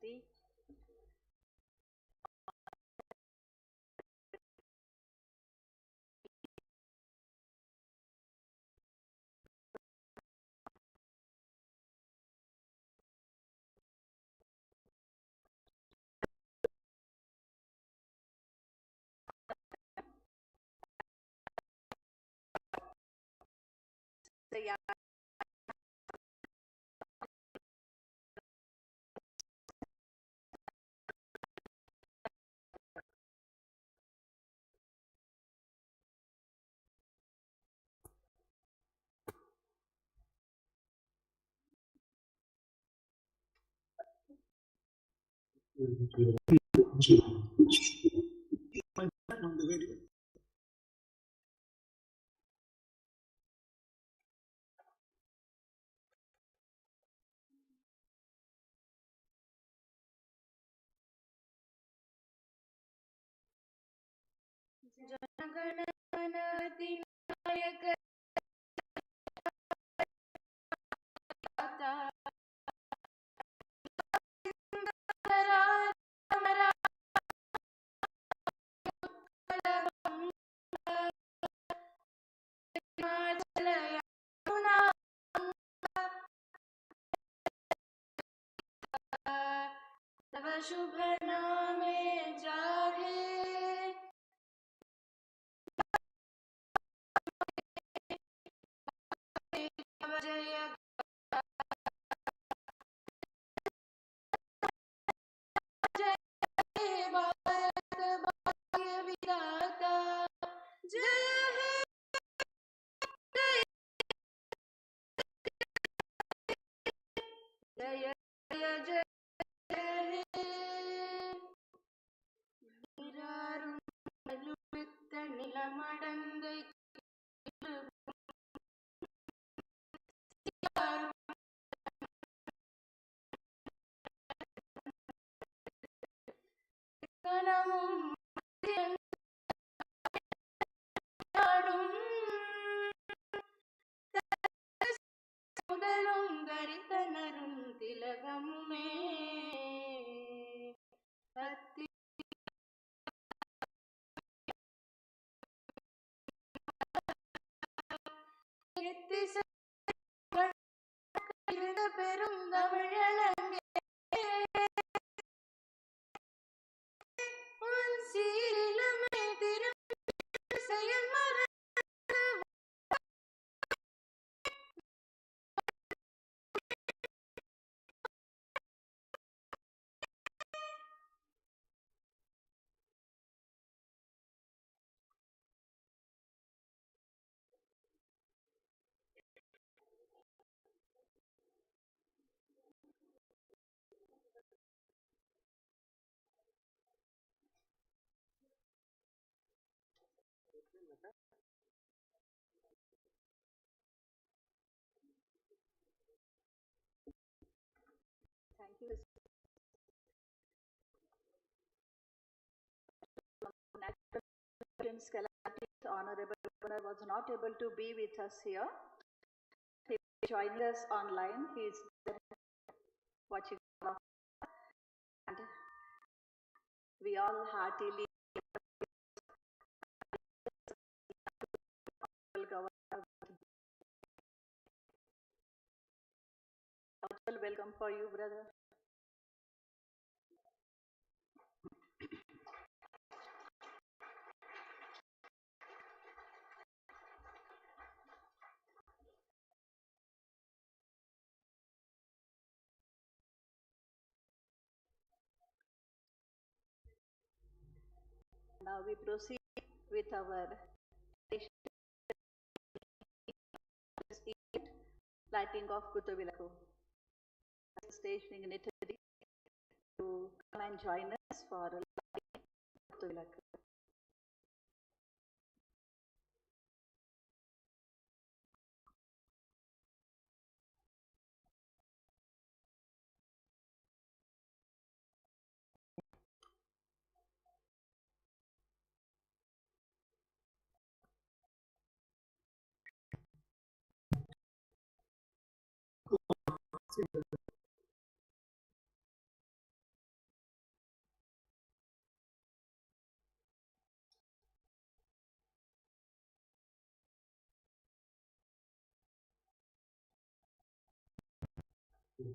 Shanti. Yeah. शुभ नामे जागे जय जय भारत भाग्य विधाता जय जय जय जय நிலமடந்தை கணமும் முதலும் தரித்தனரும் திலகமுமே பக்தி பெரும் தமிழலங்கே உன் சீரிலமை திரு செயல்மர Thank you. Honorable Governor was not able to be with us here. He joined us online. He is watching, and we all heartily welcome for you, brother. Now we proceed with our lighting of Kutuvilaku. Stage dignitary to come and join us for lighting Kutuvilaku. Of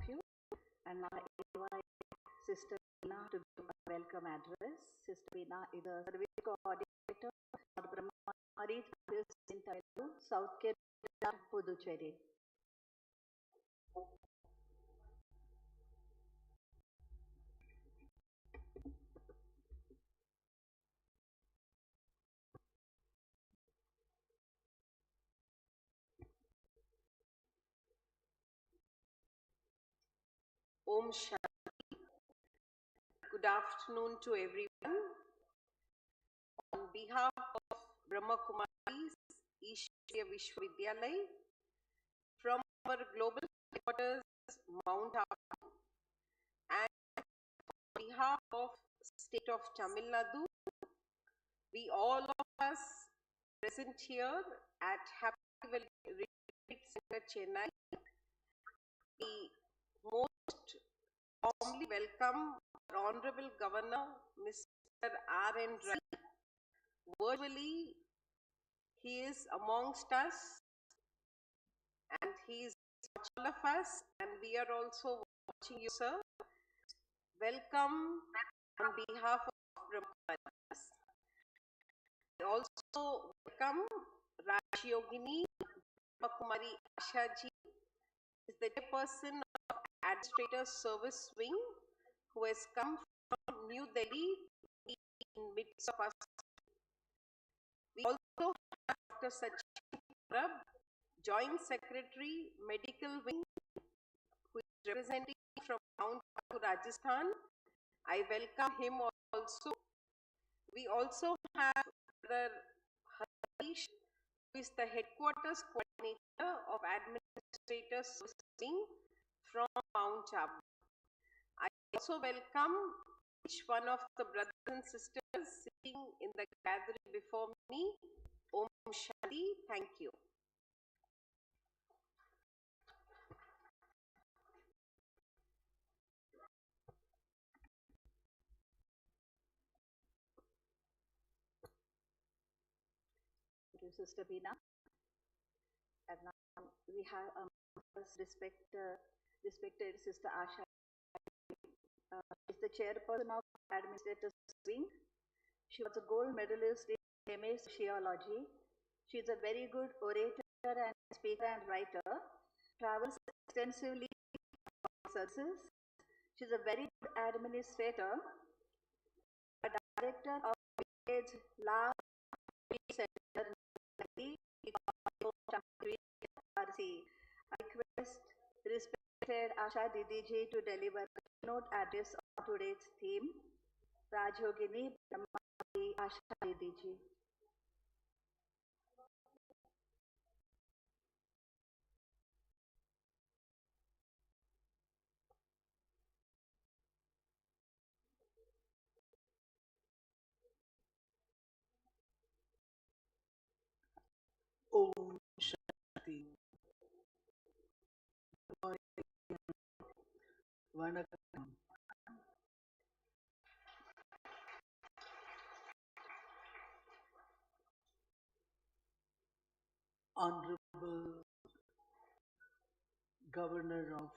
you, and now I invite Sister Veena to give a welcome address. Sister Veena is a service coordinator for Brahma Kumaris in Tamil Nadu, South Kerala, Puducherry. Om Shanti. Good afternoon to everyone. On behalf of Brahma Kumaris, Ishwarya Vishwavidyalay, from our global headquarters, Mount Abu, and on behalf of State of Tamil Nadu, we all of us present here at Happy Retreat Center, Chennai, we most warmly welcome our Honorable Governor, Mr. R.N. Ravi. Virtually, he is amongst us and he is all of us, and we are also watching you, sir. Welcome on behalf of Brahma Kumaris. I also welcome Raj Yogini Brahma Kumari Asha ji, is the chairperson of Administrator Service Wing, who has come from New Delhi to be in midst of us. We also have Dr. Sachin Parab, Joint Secretary, Medical Wing, who is representing from Mount Abu, Rajasthan. I welcome him also. We also have Brother Harish, who is the Headquarters Coordinator of Administrator Service Wing from Mount Abu. I also welcome each one of the brothers and sisters sitting in the gathering before me. Om Shanti. Thank you. Thank you, Sister Veena. And now we have respected Sister Asha. Is the chairperson of Administrators Wing. She was a gold medalist in MA Sociology. She is a very good orator and speaker and writer. Travels extensively for services. She is a very good administrator. A director of Village Lab Center in I request respected Asha Didiji to deliver a keynote address on today's theme. Rajyogini Brahma Asha Didiji. Om Shanti. Vanakkam. Honorable Governor of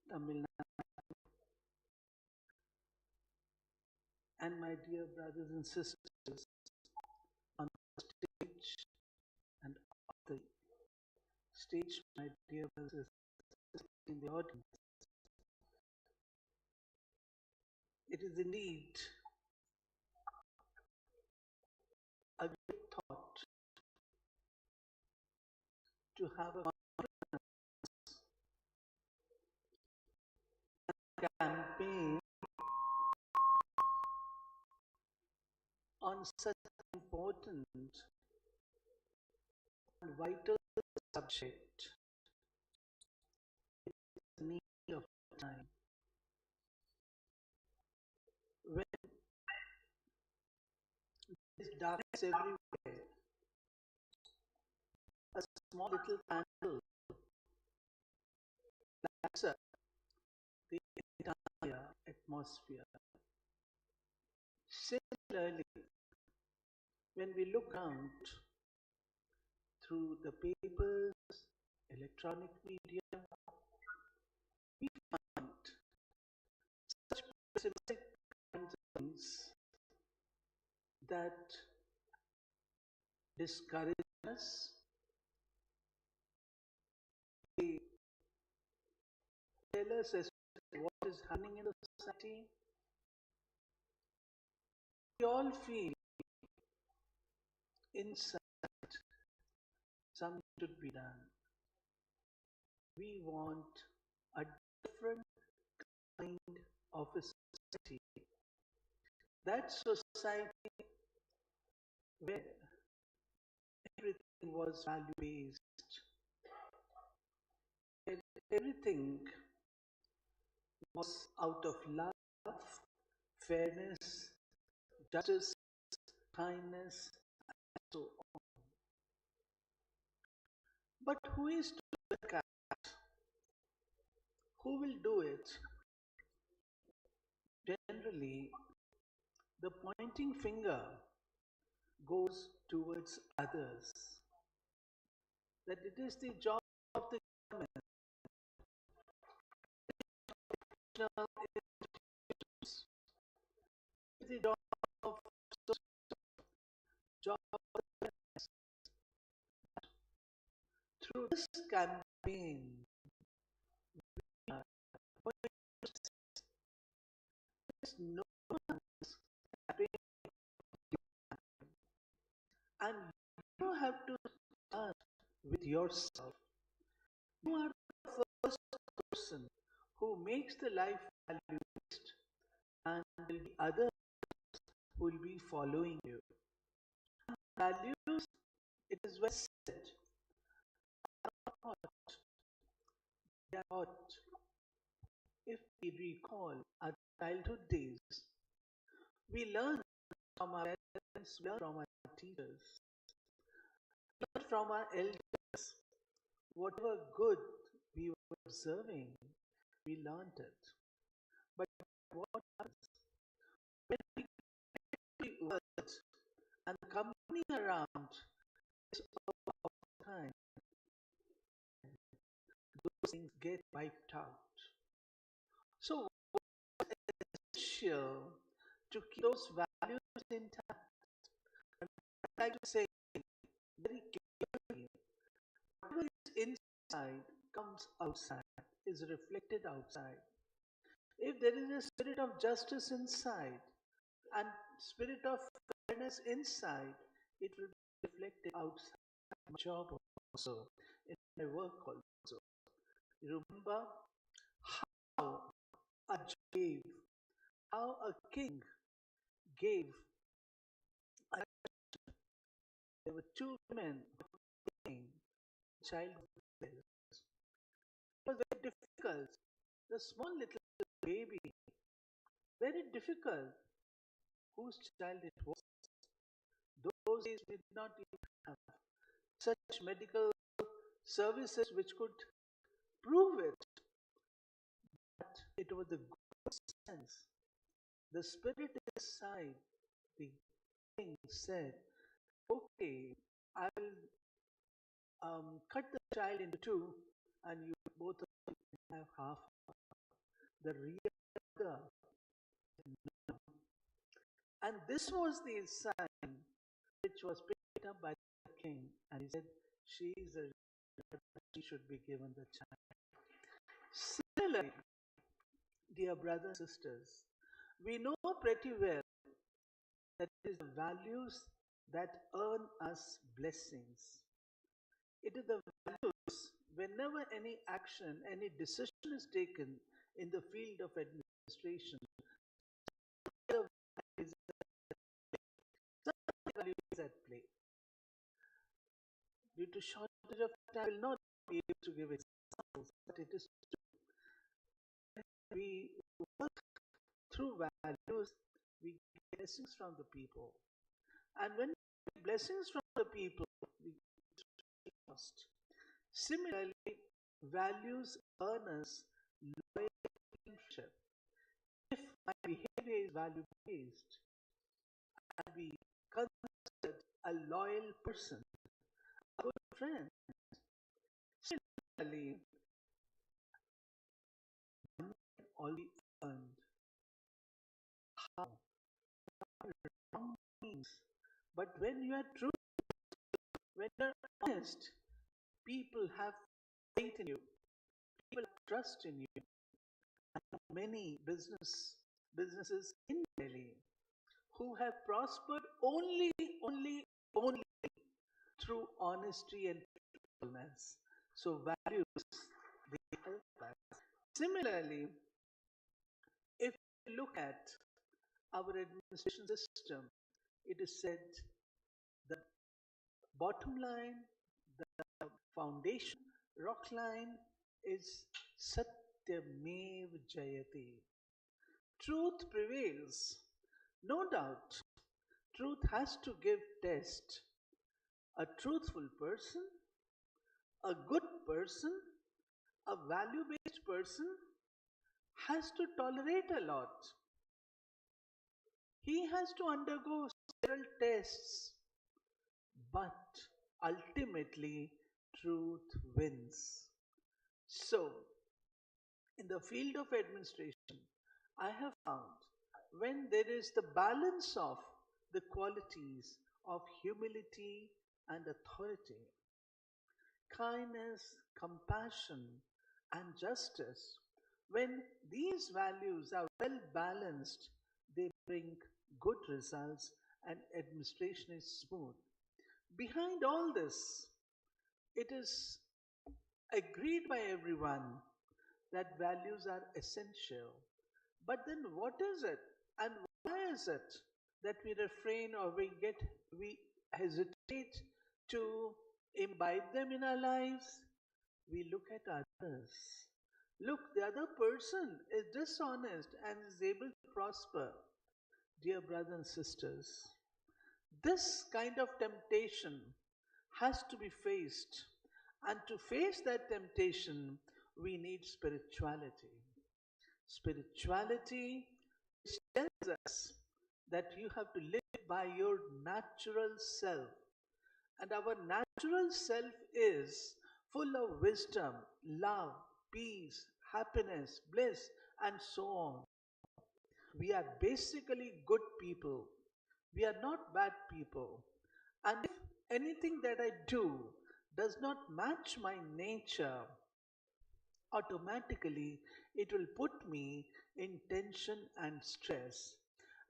Tamil Nadu and my dear brothers and sisters on the stage and off the stage, my dear brothers and sisters, in the audience, it is indeed a great thought to have a campaign on such an important and vital subject. It is the need of time. When there is darkness everywhere, a small little candle lights up the entire atmosphere. Similarly, when we look around through the papers, electronic media, we find such pessimistic kinds of things that discourage us. They tell us as to what is happening in the society. We all feel inside something should be done. We want a different kind of a society. That society where everything was value based, where everything was out of love, fairness, justice, kindness, and so on. But who is to look at? Who will do it? Generally, the pointing finger goes towards others. That it is the job of the government, national institutions, it is the job of job of the parents. Through this campaign, we are going to say there is no one's campaign, and you have to start with yourself. You are the first person who makes the life value based, and there will be others who will be following you. And values, it is well said, are taught. They are taught. If we recall our childhood days, we learn from our parents, we learn from our teachers, we learn from our elders. Whatever good we were observing, we learned it. But what happens when we get the world and the company around is all the time, those things get wiped out. So, what is essential to keep those values intact? And I like to say very clearly, whatever is inside comes outside, is reflected outside. If there is a spirit of justice inside and spirit of fairness inside, it will be reflected outside my job also, in my work also. You remember how a gave, how a king gave. There were two women praying, child was there. It was very difficult. The small little baby, very difficult. Whose child it was? Those days we did not even have such medical services which could prove it. But it was the good sense, the spirit inside. The king said, "Okay, I will cut the child into two, and you both of you can have half." The real mother, no. And this was the sign which was picked up by the king, and he said, "She is a she should be given the child." Similarly, dear brothers and sisters, we know pretty well that it is the values that earn us blessings. It is the values whenever any action, any decision is taken in the field of administration, the values at play. Due to shortage of time, I will not be able to give examples, but it is we work through values, we get blessings from the people. And when we get blessings from the people, we get trust. Similarly, values earn us loyalty. If my behavior is value based, I'll be considered a loyal person, a good friend. Similarly, money only earned. How? Wrong means. But when you are true, when you are honest, people have faith in you, people have trust in you. And many businesses in Delhi who have prospered only through honesty and truthfulness. So values they help us. Similarly, if we look at our administration system, it is said the bottom line, the foundation, rock line is Satyamev Jayate. Truth prevails. No doubt, truth has to give test. A truthful person, a good person, a value based person has to tolerate a lot. He has to undergo several tests, but ultimately, truth wins. So, in the field of administration, I have found when there is the balance of the qualities of humility and authority, kindness, compassion, and justice, when these values are well balanced, they bring good results and administration is smooth. Behind all this, it is agreed by everyone that values are essential. But then what is it? And why is it that we refrain or we hesitate to imbibe them in our lives? We look at others. Look, the other person is dishonest and is able to prosper. Dear brothers and sisters, this kind of temptation has to be faced. And to face that temptation, we need spirituality. Spirituality which tells us that you have to live by your natural self. And our natural self is full of wisdom, love, peace, happiness, bliss, and so on. We are basically good people. We are not bad people. And if anything that I do does not match my nature, automatically it will put me in tension and stress.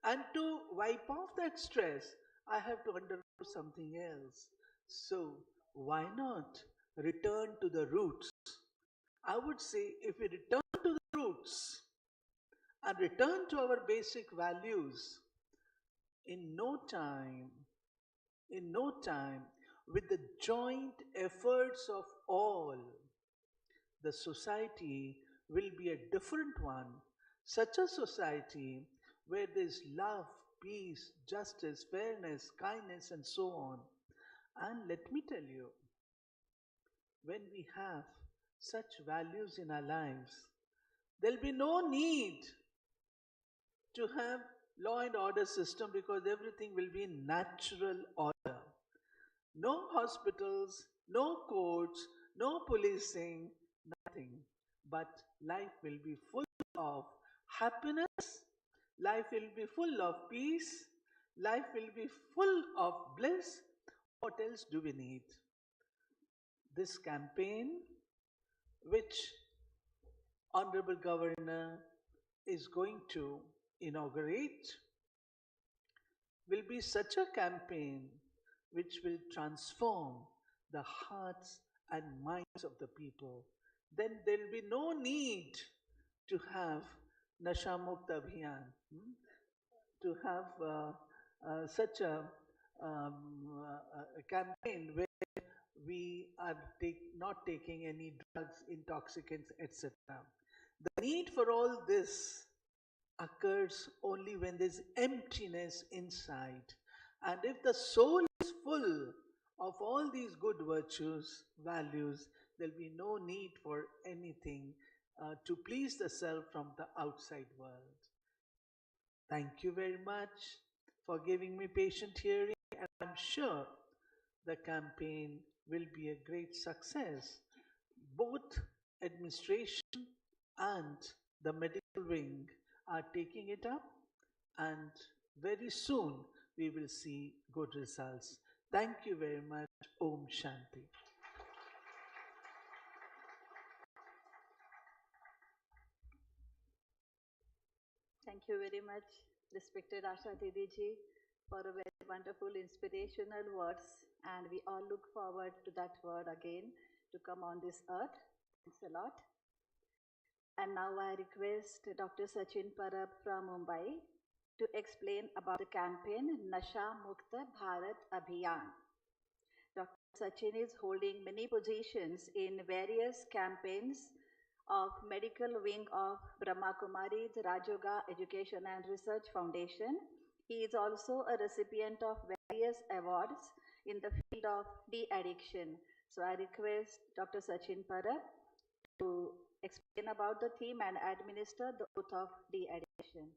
And to wipe off that stress, I have to undergo something else. So, why not return to the roots? I would say if we return to the roots and return to our basic values, in no time, in no time, with the joint efforts of all, the society will be a different one. Such a society where there is love, peace, justice, fairness, kindness, and so on. And let me tell you, when we have such values in our lives, there'll be no need to have law and order system because everything will be in natural order. No hospitals, no courts, no policing, nothing. But life will be full of happiness, life will be full of peace, life will be full of bliss. What else do we need? This campaign, which Honorable Governor is going to inaugurate will be such a campaign which will transform the hearts and minds of the people. Then there will be no need to have Nasha Mukt Abhiyaan, to have such a campaign where we are not taking any drugs, intoxicants, etc. The need for all this occurs only when there's emptiness inside. And if the soul is full of all these good virtues, values, there'll be no need for anything to please the self from the outside world. Thank you very much for giving me patient hearing, and I'm sure the campaign will be a great success. Both administration and the medical wing are taking it up, and very soon we will see good results. Thank you very much. Om Shanti. Thank you very much, respected Asha Didi ji, for a very wonderful, inspirational words. And we all look forward to that word again to come on this earth. Thanks a lot. And now I request Dr. Sachin Parab from Mumbai to explain about the campaign Nasha Mukt Bharat Abhiyaan. Dr. Sachin is holding many positions in various campaigns of medical wing of Brahma Kumaris Rajoga Education and Research Foundation. He is also a recipient of various awards in the field of de-addiction. So I request Dr. Sachin Parab to explain about the theme and administer the oath of de-addiction.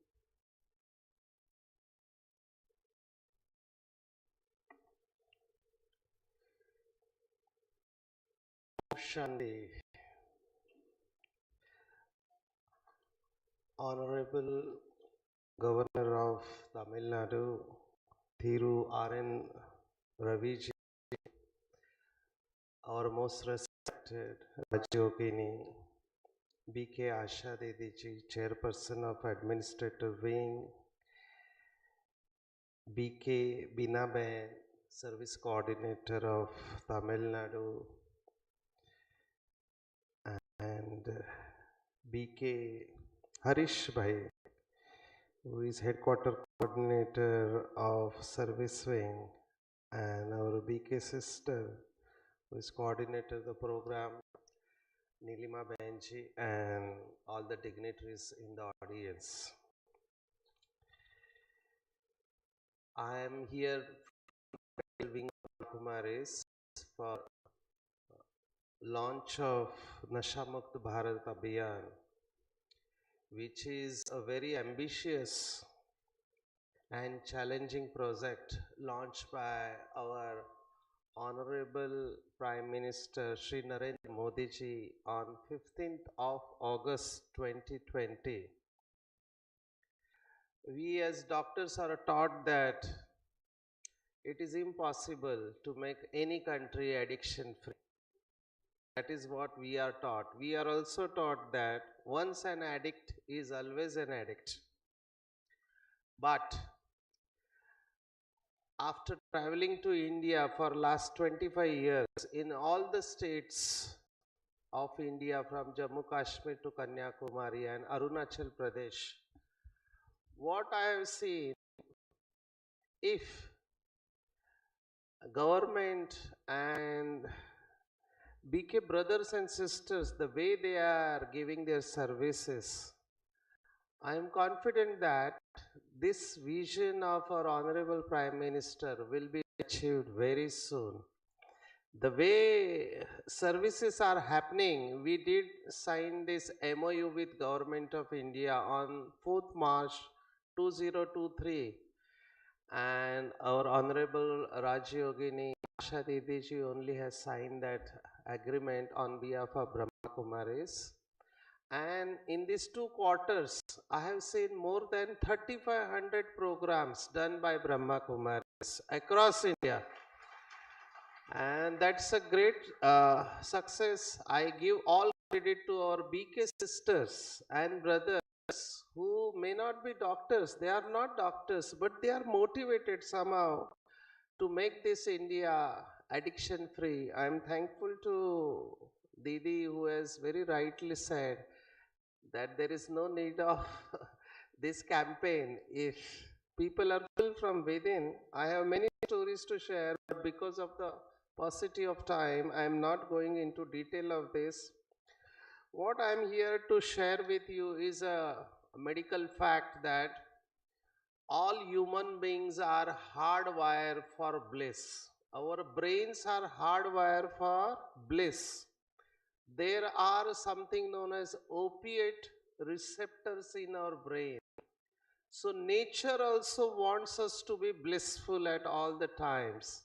Shanti. Honorable Governor of Tamil Nadu, Thiru R.N. Ravi ji, our most respected Rajyogini, BK Asha Didi ji, Chairperson of Administrative Wing, BK Binaben, Service Coordinator of Tamil Nadu, and BK Harish Bhai, who is Headquarter Coordinator of Service Wing, and our BK sister, who is Coordinator of the program, Nilima Benji, and all the dignitaries in the audience. I am here from Wing Kumaris for launch of Nasha Mukt Bharat Abhiyaan, which is a very ambitious and challenging project launched by our Honorable Prime Minister Shri Narendra Modi ji on 15th of August 2020. We as doctors are taught that it is impossible to make any country addiction free. That is what we are taught. We are also taught that once an addict is always an addict. But after traveling to India for last 25 years, in all the states of India from Jammu Kashmir to Kanyakumari and Arunachal Pradesh, what I have seen, if government and BK brothers and sisters, the way they are giving their services, I am confident that this vision of our Honorable Prime Minister will be achieved very soon. The way services are happening, we did sign this MOU with Government of India on 4th March 2023, and our Honorable Rajyogini Asha Didi ji only has signed that agreement on behalf of Brahma Kumaris. And in these 2 quarters, I have seen more than 3,500 programs done by Brahma Kumaris across India. And that's a great success. I give all credit to our BK sisters and brothers who may not be doctors. They are not doctors, but they are motivated somehow to make this India addiction free. I am thankful to Didi who has very rightly said that there is no need of this campaign if people are full from within. I have many stories to share, but because of the paucity of time, I am not going into detail of this. What I am here to share with you is a medical fact that all human beings are hardwired for bliss. Our brains are hardwired for bliss. There are something known as opiate receptors in our brain. So nature also wants us to be blissful at all the times.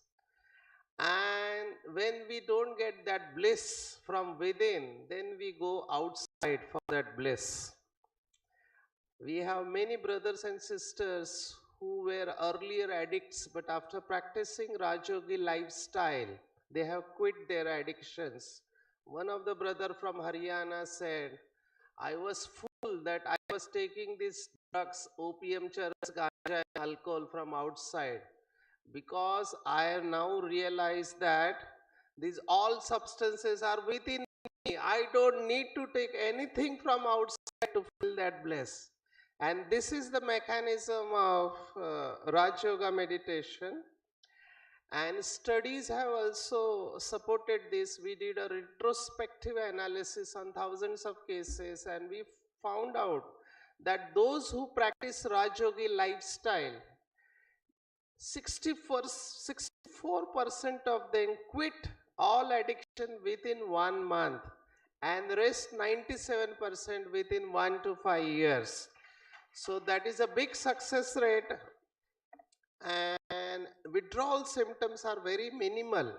And when we don't get that bliss from within, then we go outside for that bliss. We have many brothers and sisters who were earlier addicts, but after practicing Rajogi lifestyle, they have quit their addictions. One of the brother from Haryana said, I was fool that I was taking these drugs, opium, charas, ganja, and alcohol from outside, because I have now realized that these all substances are within me. I don't need to take anything from outside to feel that bliss. And this is the mechanism of Raj Yoga meditation. And studies have also supported this. We did a retrospective analysis on thousands of cases, and we found out that those who practice Raj Yogi lifestyle, 64% of them quit all addiction within 1 month, and rest 97% within 1 to 5 years. So that is a big success rate, and withdrawal symptoms are very minimal.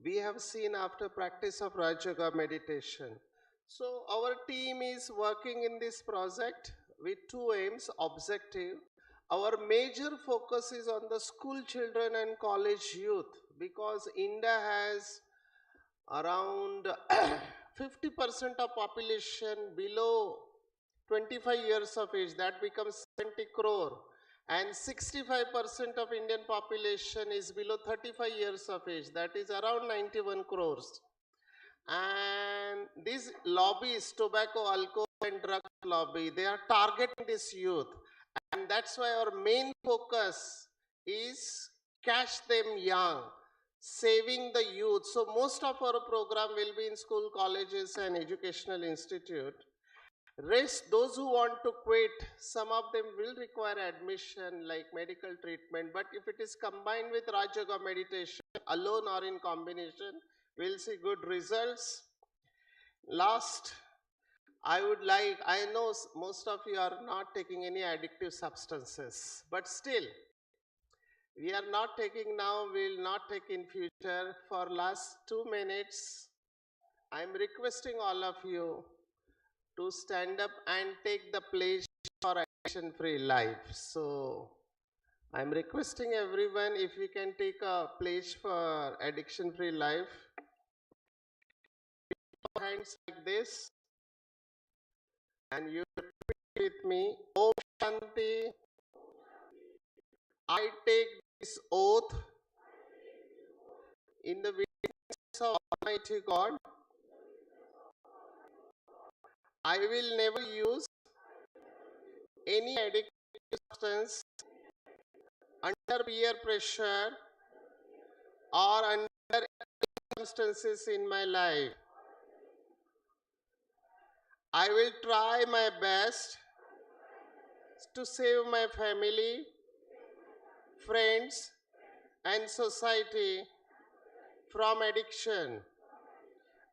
We have seen after practice of Raj Yoga meditation. So our team is working in this project with two aims, objective. Our major focus is on the school children and college youth, because India has around 50% of population below 25 years of age, that becomes 70 crore, and 65% of Indian population is below 35 years of age, that is around 91 crores. And these lobbies, tobacco, alcohol and drug lobby, they are targeting this youth, and that's why our main focus is catch them young, saving the youth. So most of our program will be in school, colleges and educational institute. Rest, those who want to quit, some of them will require admission like medical treatment, but if it is combined with Raj Yoga meditation, alone or in combination, we'll see good results. Last, I know most of you are not taking any addictive substances, but still, we are not taking now, we will not take in future. For last 2 minutes, I am requesting all of you to stand up and take the pledge for addiction-free life. So, I am requesting everyone if we can take a pledge for addiction-free life. Hands like this, and you repeat with me. Om Shanti. I take this oath in the witness of Almighty God. I will never use any addictive substance under peer pressure or under circumstances in my life. I will try my best to save my family, friends, and society from addiction.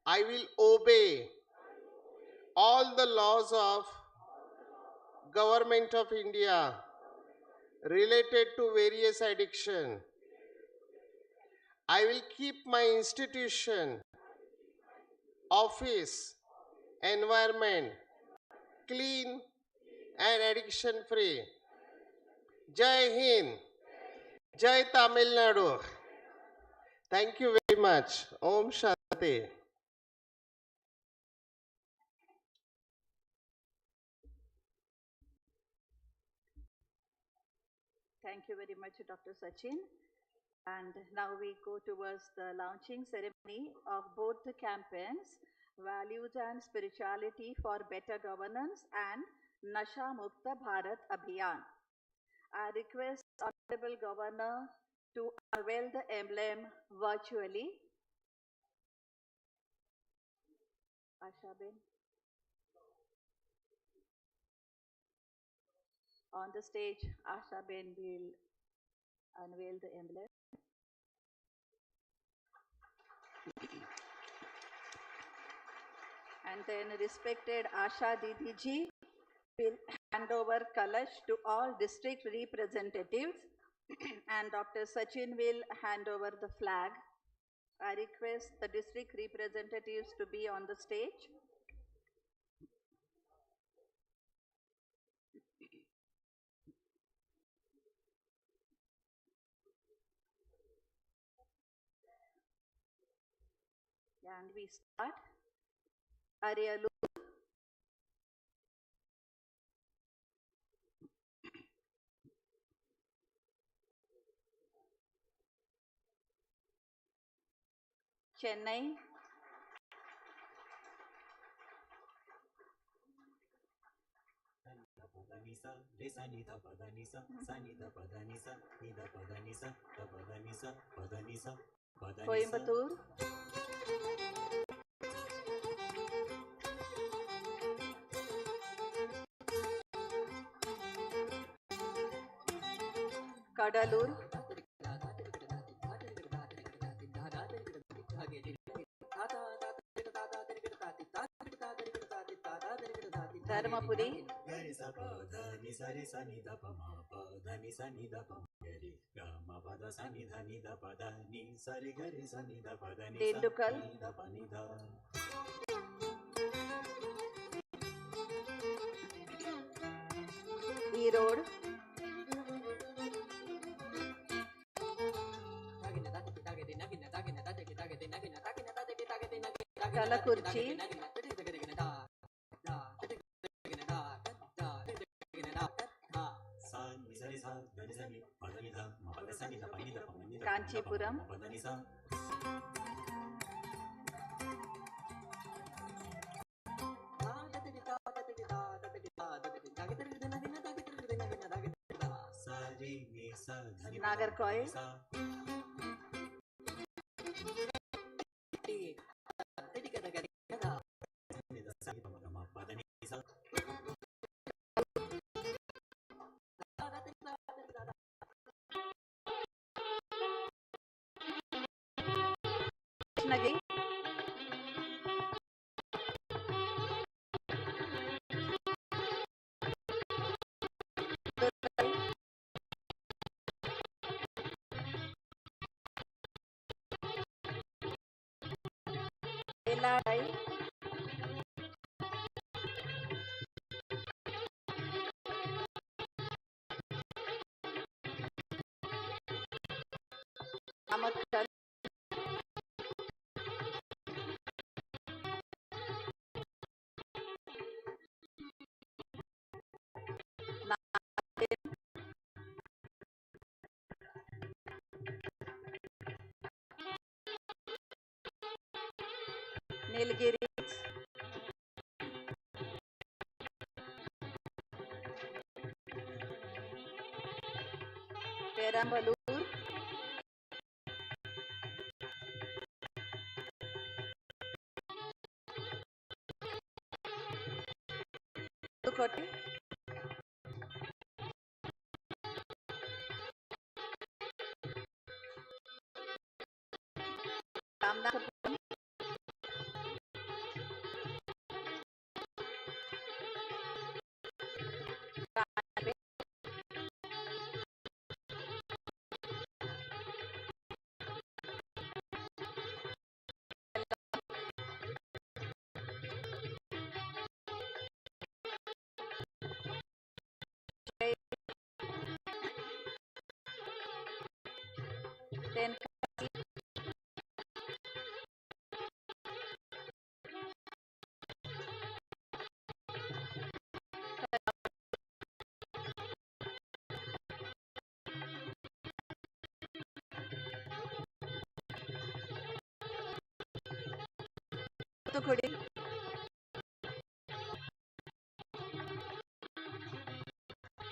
I will obey all the laws of Government of India related to various addiction. I will keep my institution, office, environment clean and addiction free. Jai Hind, Jai Tamil Nadu. Thank you very much. Om Shanti. Thank you very much, Dr. Sachin. And now we go towards the launching ceremony of both the campaigns, Values and Spirituality for Better Governance and Nasha Mukt Bharat Abhiyaan. I request Honorable Governor to unveil the emblem virtually. Asha Ben. On the stage, Asha Ben will unveil the emblem. And then respected Asha Didi ji will hand over Kalash to all district representatives and Dr. Sachin will hand over the flag. I request the district representatives to be on the stage. And we start. Arialu. Chennai. Coimbatore. Kadalur. Dharmapuri. Dindukal. Erode. Kalakurchi. Kanchipuram. Nagarkoil. Krishnagiri. Eladai. Amakkal. Nilgiri. Perambalur. Pudukkottai. Ramnathapura. Then Thuthukudi,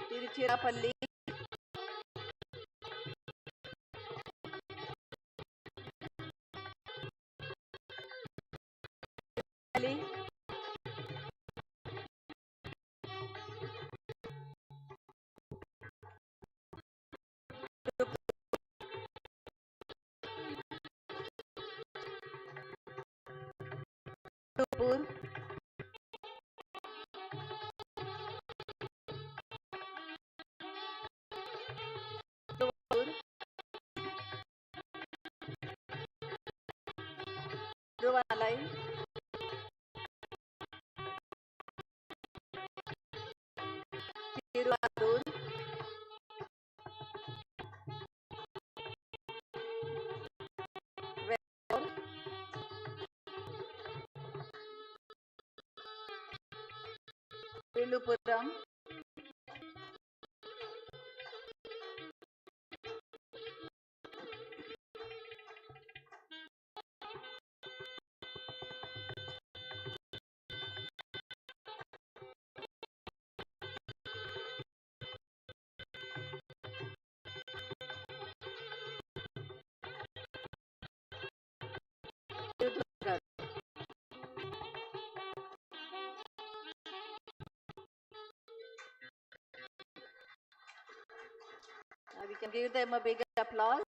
Tiruchirappalli, Tirupur, Tirupur, Tiruvannamalai, Tiruvadur, Vellore, Villupuram, Tirudurga. We can give them a big applause.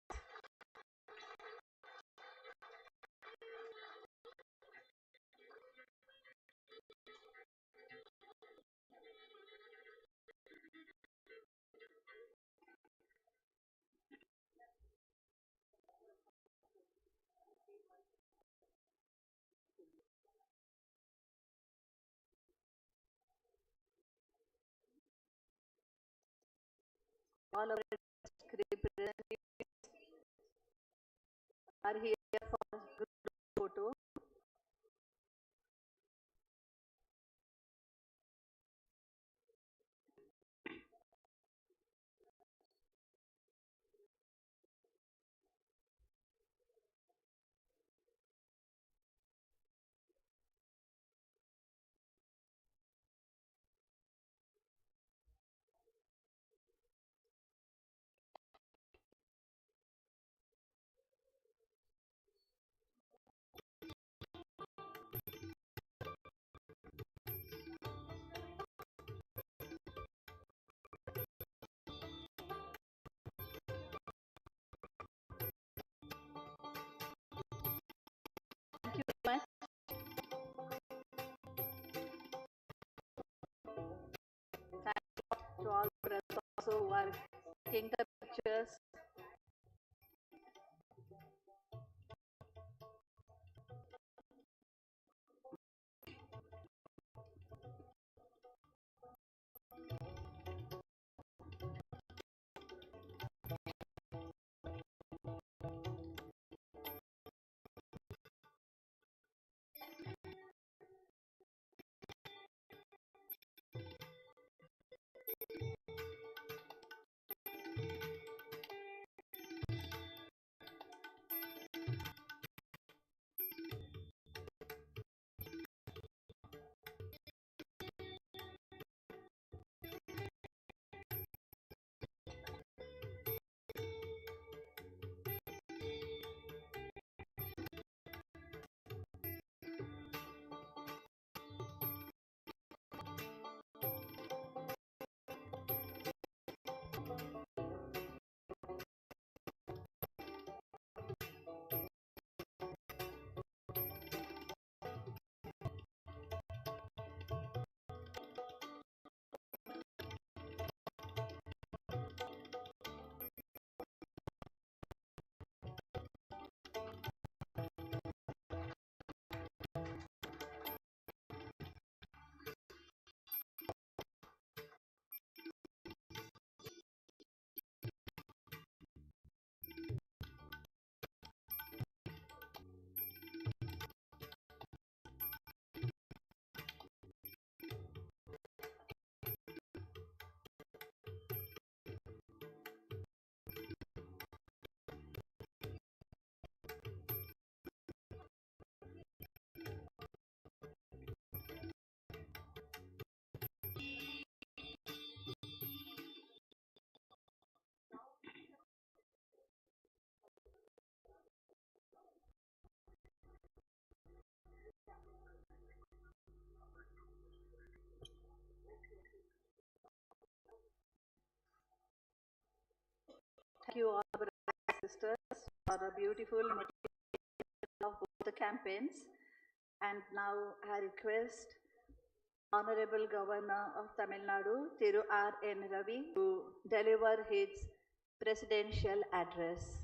All of our representatives are here for group photo. Thank you very much. Thank you to all the brothers also who are taking the pictures. you all, brothers and sisters, for a beautiful material of both the campaigns. And now I request Honorable Governor of Tamil Nadu, Thiru R.N. Ravi, to deliver his presidential address.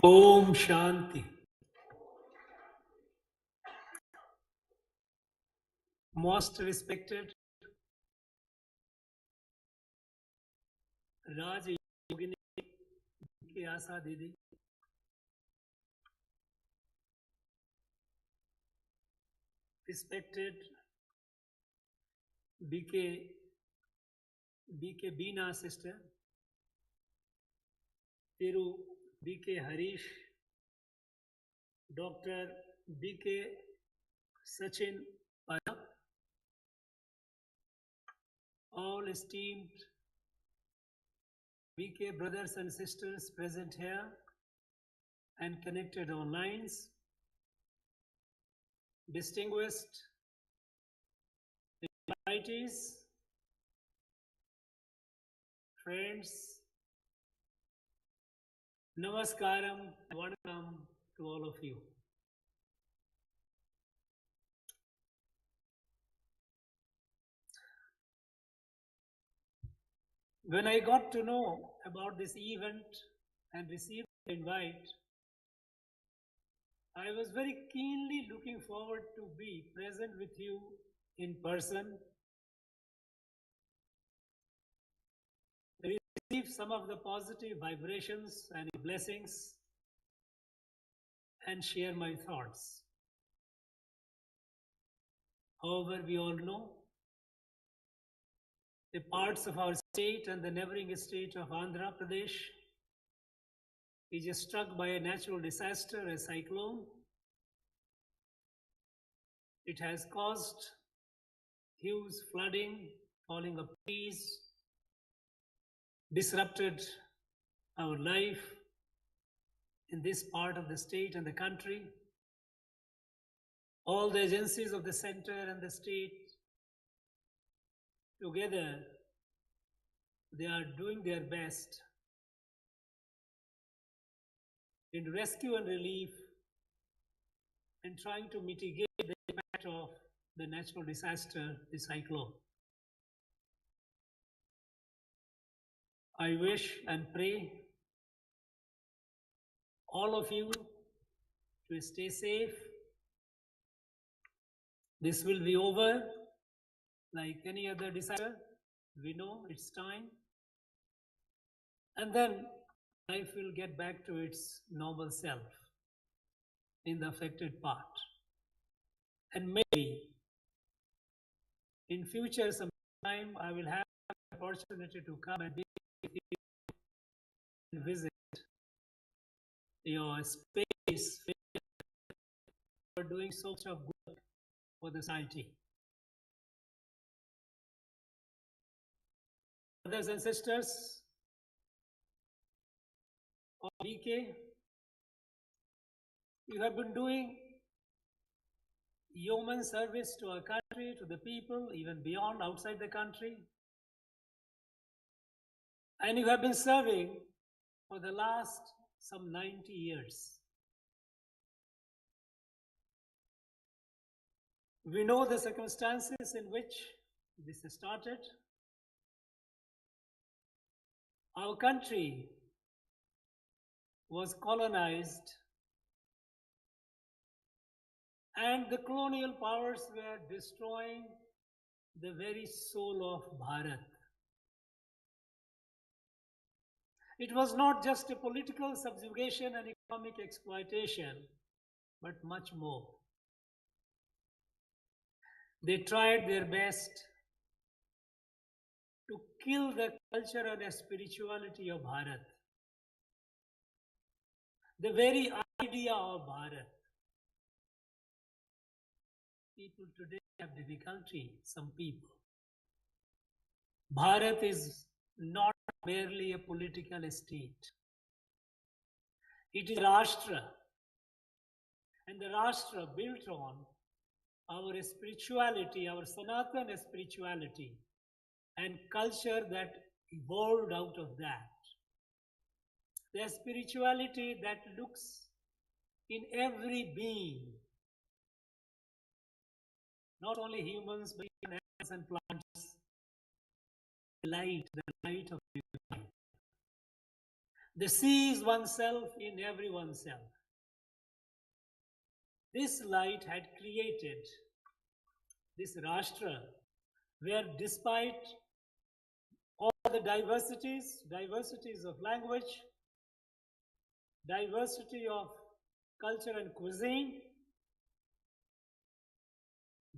Om Shanti. Most respected Raj Yogini BK Asha Didi, respected BK Beena sister, Thiru BK Harish, Dr. BK Sachin Parab, all esteemed BK brothers and sisters present here and connected online, distinguished invitees, friends, namaskaram, vanakkam to all of you. When I got to know about this event and received the invite, I was very keenly looking forward to be present with you in person, receive some of the positive vibrations and blessings, and share my thoughts. However, we all know the parts of our state and the neighboring state of Andhra Pradesh is struck by a natural disaster, a cyclone. It has caused huge flooding, falling of trees, disrupted our life in this part of the state and the country. All the agencies of the center and the state together, they are doing their best in rescue and relief and trying to mitigate the impact of the natural disaster, the cyclone. I wish and pray all of you to stay safe. This will be over like any other disaster. We know it's time. And then life will get back to its normal self in the affected part. And maybe in future sometime I will have the opportunity to come and be with you and visit your space for doing so much of good for the society. Brothers and sisters of BK, you have been doing yeoman service to our country, to the people, even beyond, outside the country. And you have been serving for the last some 90 years. We know the circumstances in which this started. Our country was colonized and the colonial powers were destroying the very soul of Bharat. It was not just a political subjugation and economic exploitation, but much more. They tried their best to kill the culture and the spirituality of Bharat. The very idea of Bharat. People today have difficulty, some people. Bharat is not merely a political state. It is Rashtra. And the Rashtra built on our spirituality, our Sanatana spirituality, and culture that evolved out of that. The spirituality that looks in every being, not only humans, but even animals and plants, the light of the light. The sees oneself in every oneself. This light had created this Rashtra, where despite all the diversities of language, diversity of culture and cuisine,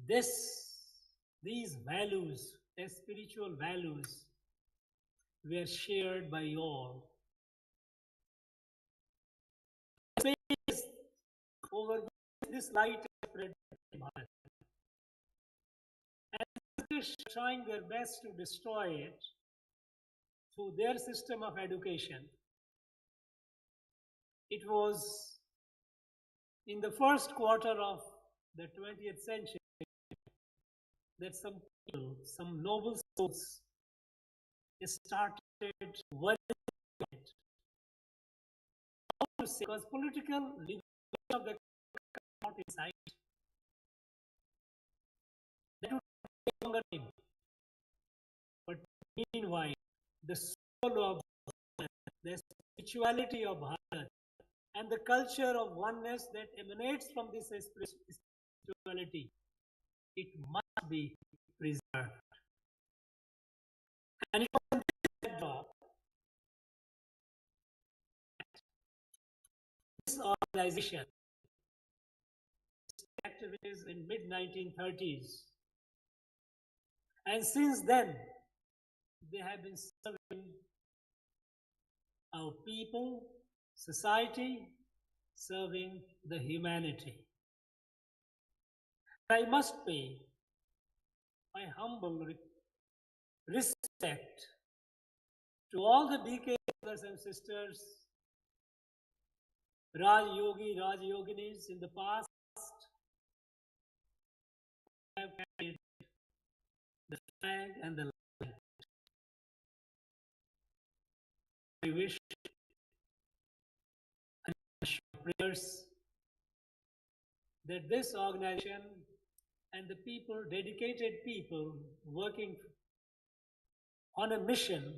these values, as spiritual values, were shared by all. Space over which this light spread in Bharat. And the British are trying their best to destroy it through their system of education. It was in the first quarter of the 20th century that some people, some noble souls, started worrying about it. How to say, because political liberation of the country is not in sight. That would take a longer time. But meanwhile, the soul of Bharat, the spirituality of Bharat, and the culture of oneness that emanates from this spirituality, it must be preserved. And it was that job. This organization, activities in mid-1930s, and since then, they have been serving our people, society, serving the humanity. I must pay my humble respect to all the BK brothers and sisters, Raj Yoginis in the past, have carried the flag and the light. I wish and prayers that this organization and the people, dedicated people working on a mission,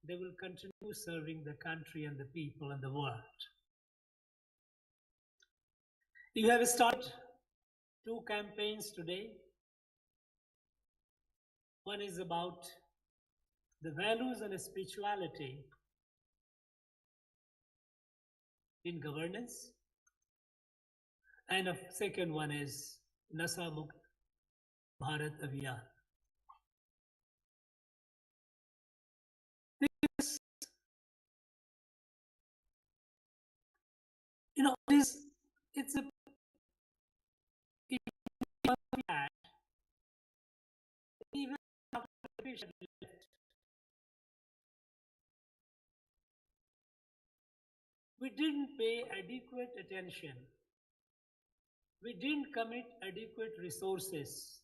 they will continue serving the country and the people and the world. You have started 2 campaigns today. One is about the values and spirituality in governance, and a second one is Nasha Mukt Bharat Abhiyaan. This, it's a even after the British had left, we didn't pay adequate attention. We didn't commit adequate resources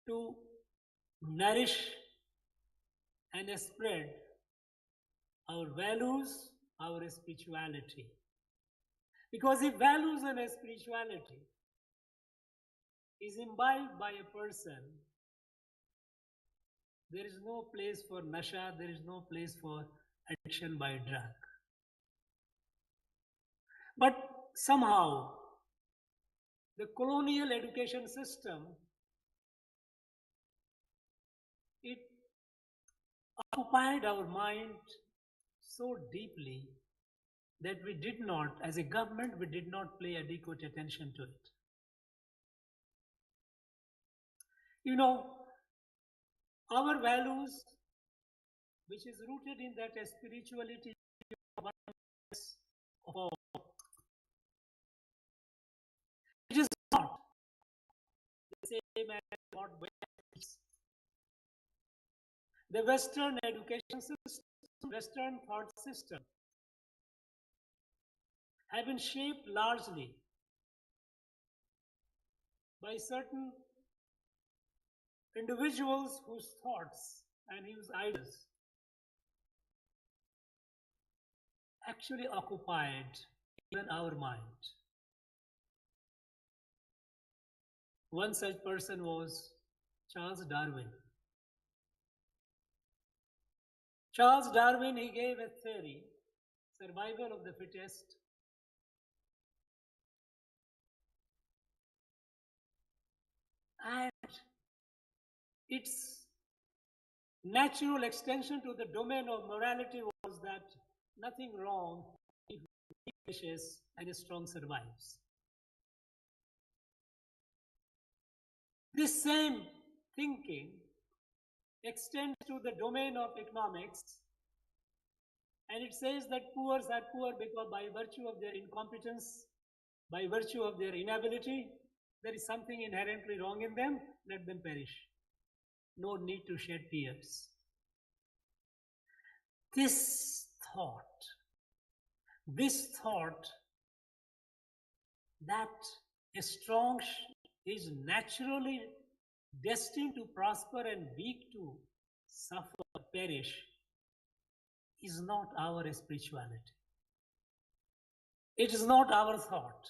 to nourish and spread our values, our spirituality. Because if values and spirituality is imbibed by a person, there is no place for nasha, there is no place for addiction by drug. But somehow, the colonial education system, it occupied our mind so deeply that we did not, as a government, we did not pay adequate attention to it. You know, our values, which is rooted in that spirituality of all, it is not the same as what the Western education system, Western thought system have been shaped largely by certain individuals whose thoughts and whose ideas actually occupied even our mind. One such person was Charles Darwin. Charles Darwin, he gave a theory, survival of the fittest. And its natural extension to the domain of morality was that nothing wrong if weak perishes and a strong survives. This same thinking extends to the domain of economics, and it says that poor are poor because by virtue of their incompetence, by virtue of their inability, there is something inherently wrong in them, let them perish. No need to shed tears. This thought that a strong is naturally destined to prosper and weak to suffer, perish, is not our spirituality. It is not our thought.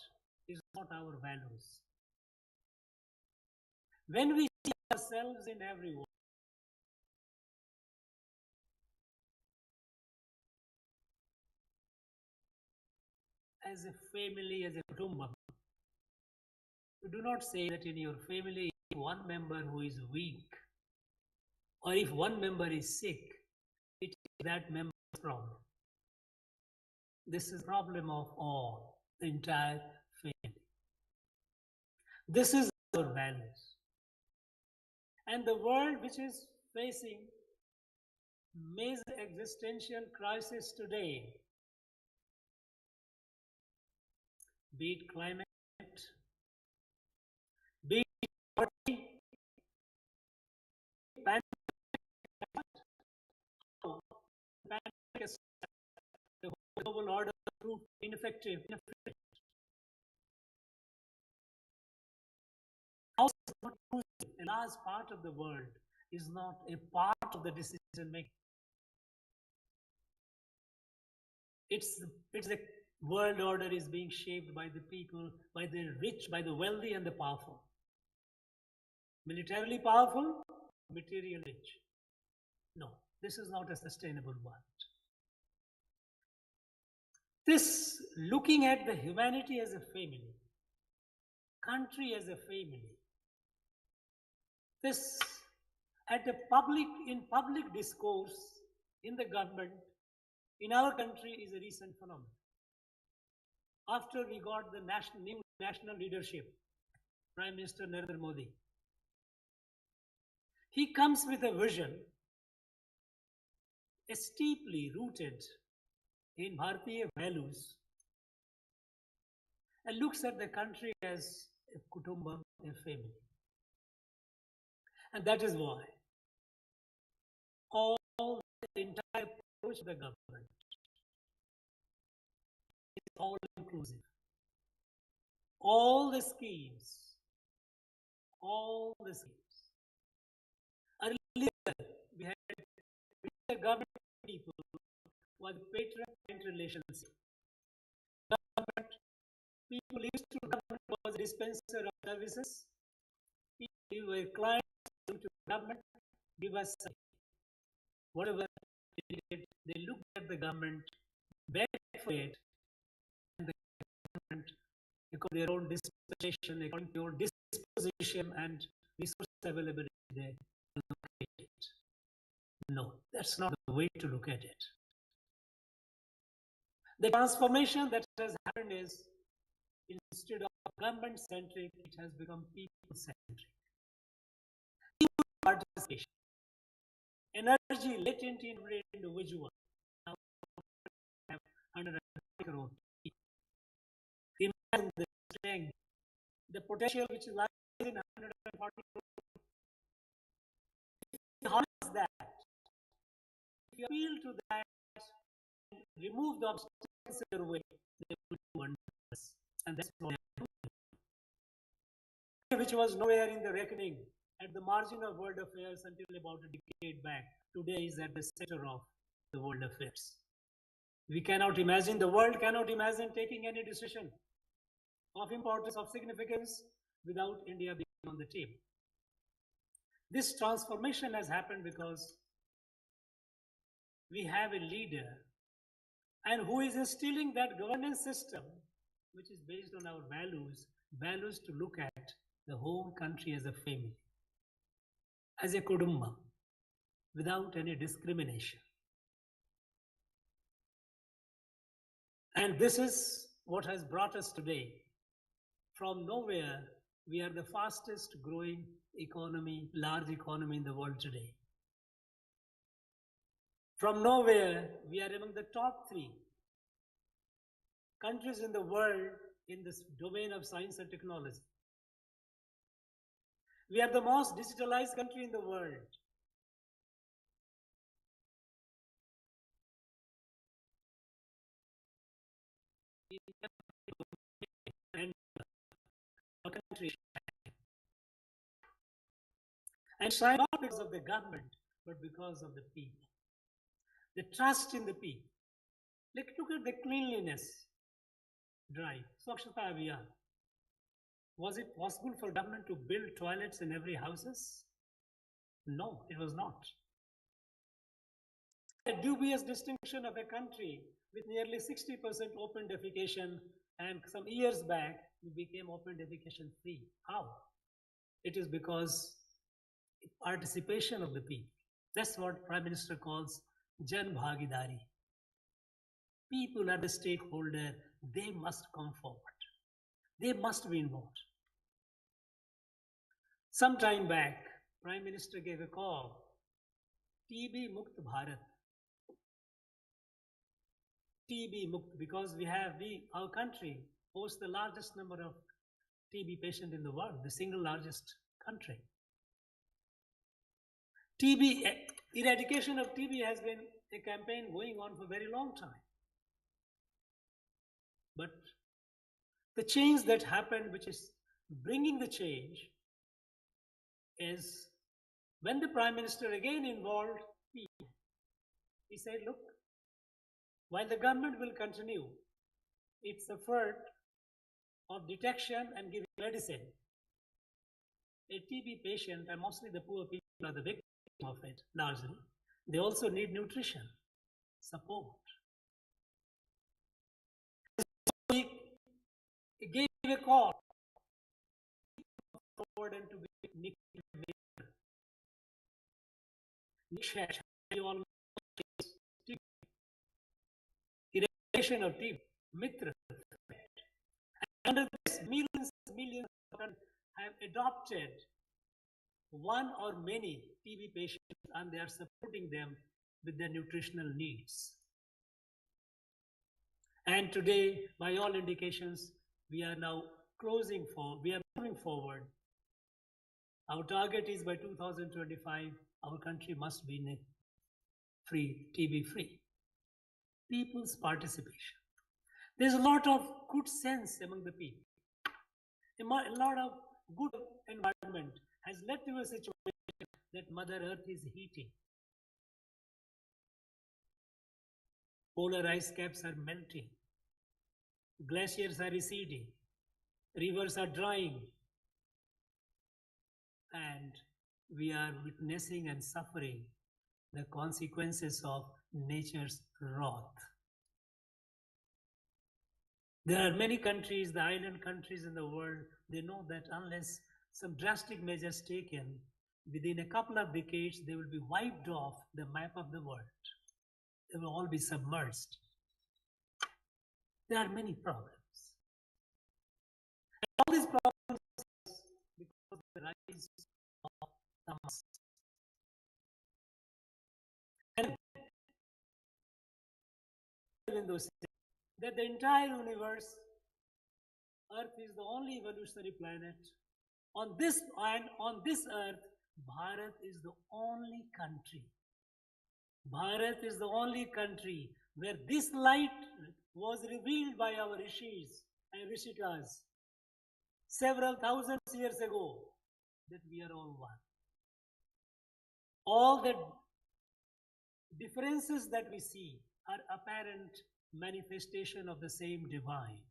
It is not our values. When we see ourselves in everyone, as a family, as a kutumbam, you do not say that in your family, if one member who is weak, or if one member is sick, it is that member's problem. This is the problem of all, the entire family. This is our values. And the world which is facing major existential crisis today, be it climate, be it poverty, pandemic, the whole global order proved ineffective. A large part of the world is not a part of the decision making. It's the world order is being shaped by the people, by the rich, by the wealthy and the powerful. Militarily powerful, material rich. No, this is not a sustainable world. This looking at the humanity as a family, country as a family, this at the in public discourse in the government in our country is a recent phenomenon. After we got the new national leadership, Prime Minister Narendra Modi, he comes with a vision steeply rooted in Bharatiya values and looks at the country as a kutumbam, a family. And that is why all the entire approach of the government is all inclusive. All the schemes earlier we had the government people was patron-client relationship. Government people used to government was a dispenser of services. People were clients to government, give us whatever they did, they looked at the government, begged for it, and the government, because their own dispensation, according to your disposition and resource availability, they allocate it. No, that's not the way to look at it. The transformation that has happened is, instead of government-centric, it has become people-centric. People participation, energy latent in every individual. Now, 100 crore people. Imagine the strength, the potential which lies in 140 crore. If you harness that, if you appeal to that, and remove the obstacles in your way, they will do wonders. And that's what they are doing. which was nowhere in the reckoning, at the margin of world affairs until about a decade back, today is at the center of the world affairs. We cannot imagine, the world cannot imagine taking any decision of importance, of significance, without India being on the table. This transformation has happened because we have a leader and who is instilling that governance system which is based on our values to look at the whole country as a family, as a kudumba, without any discrimination. And this is what has brought us today. From nowhere, we are the fastest growing economy, large economy in the world today. From nowhere, we are among the top 3 countries in the world in this domain of science and technology. We are the most digitalized country in the world. And our country, and shine not because of the government, but because of the people. The trust in the people. Look at the cleanliness drive, Swachhata Abhiyaan. Was it possible for government to build toilets in every houses? No, it was not. A dubious distinction of a country with nearly 60% open defecation, and some years back we became open defecation free. How? It is because participation of the people. That's what Prime Minister calls Jan Bhagidari. People are the stakeholder. They must come forward. They must be involved. Some time back, Prime Minister gave a call, TB Mukt Bharat. TB Mukt, because our country hosts the largest number of TB patients in the world, the single largest country. TB, eradication of TB has been a campaign going on for a very long time. But the change that happened, which is bringing the change, is when the Prime Minister again involved people. He said, look, while the government will continue its effort of detection and giving medicine, a TB patient, and mostly the poor people are the victims of it largely, they also need nutrition, support. He gave a call forward and to be eradication of TB, Mitra. Under this, millions have adopted one or many TB patients, and they are supporting them with their nutritional needs. And today, by all indications, we are now we are moving forward. Our target is by 2025, our country must be TB free. People's participation. There's a lot of good sense among the people. A lot of good environment has led to a situation that Mother Earth is heating. Polar ice caps are melting. Glaciers are receding. Rivers are drying. And we are witnessing and suffering the consequences of nature's wrath. There are many countries, the island countries in the world, they know that unless some drastic measures taken, within a couple of decades, they will be wiped off the map of the world. They will all be submerged. There are many problems. And all these problems because of the rise of tamas. And in those that the entire universe, Earth is the only evolutionary planet. On this Earth, Bharat is the only country. Bharat is the only country where this light was revealed by our rishis and rishikas. several thousands years ago that we are all one. All the differences that we see are apparent manifestation of the same divine.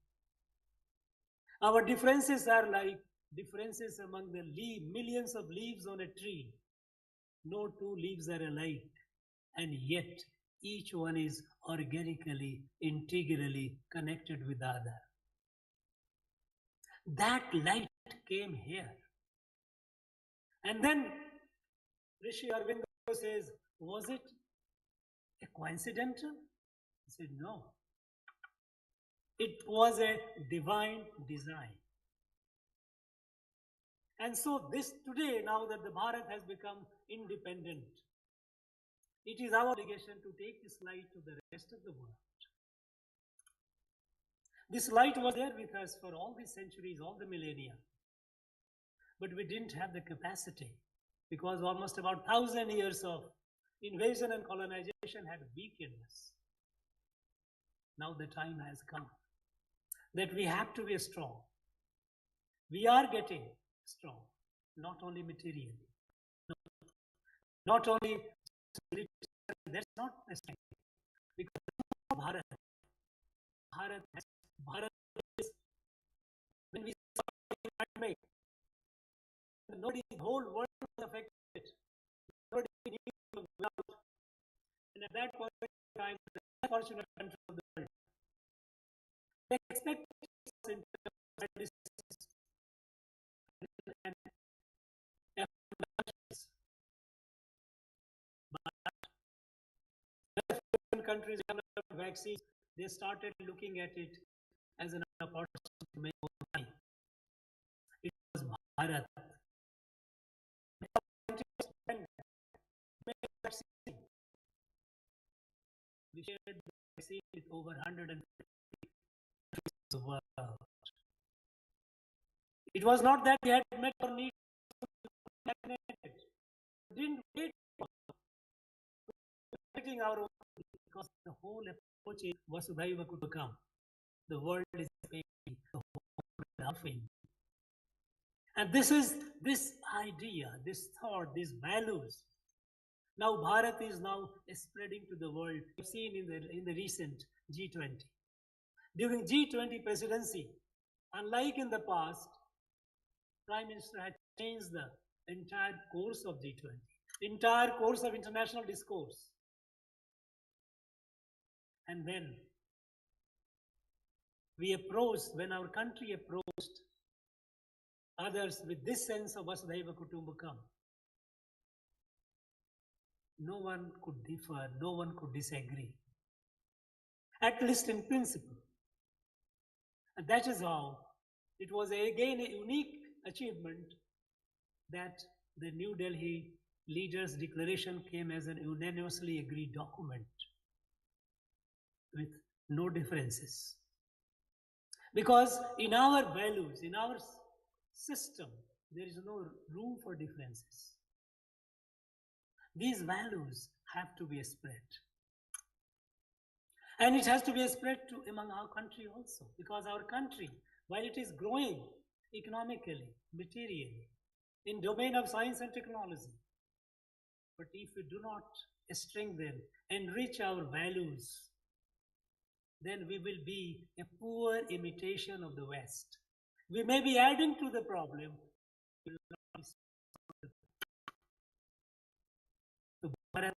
Our differences are like differences among the millions of leaves on a tree. No two leaves are alike, and yet each one is organically, integrally connected with the other. That light came here. And then Rishi Aurobindo says, was it a coincidental? He said, no. It was a divine design. And so this today, now that the Bharat has become independent, it is our obligation to take this light to the rest of the world. This light was there with us for all these centuries, all the millennia. But we didn't have the capacity because almost about 1,000 years of invasion and colonization had weakened us. Now the time has come that we have to be strong. We are getting strong, not only materially, not only spiritually. That's not the strength. Because Bharat is, when we saw the pandemic, nobody, the whole world was affected. Nobody knew about. And at that point in time, the unfortunate country of the world, they expected us in terms of medicines and but countries developed vaccines, they started looking at it as an opportunity to make more money. It was Bharat. We shared the vaccine with over 150 countries of the world. It was not that we had met our needs, we didn't wait for protecting our own, because the whole approach is Vasudhaiva Kutumbakam. The world is baby, the whole world is laughing. And this is this idea, this thought, these values. Now Bharat is now spreading to the world. We've seen in the recent G20. During G20 presidency, unlike in the past, Prime Minister had changed the entire course of G20, entire course of international discourse. And then we approached, when our country approached others with this sense of Vasudhaiva Kutumbakam, no one could differ, no one could disagree, at least in principle. And that is how it was again a unique achievement that the New Delhi leaders' declaration came as an unanimously agreed document with no differences. Because in our values, in our system, there is no room for differences. These values have to be spread. And it has to be spread to among our country also, because our country, while it is growing economically, materially, in domain of science and technology, but if we do not strengthen, enrich our values, then we will be a poor imitation of the West. We may be adding to the problem. So Bharat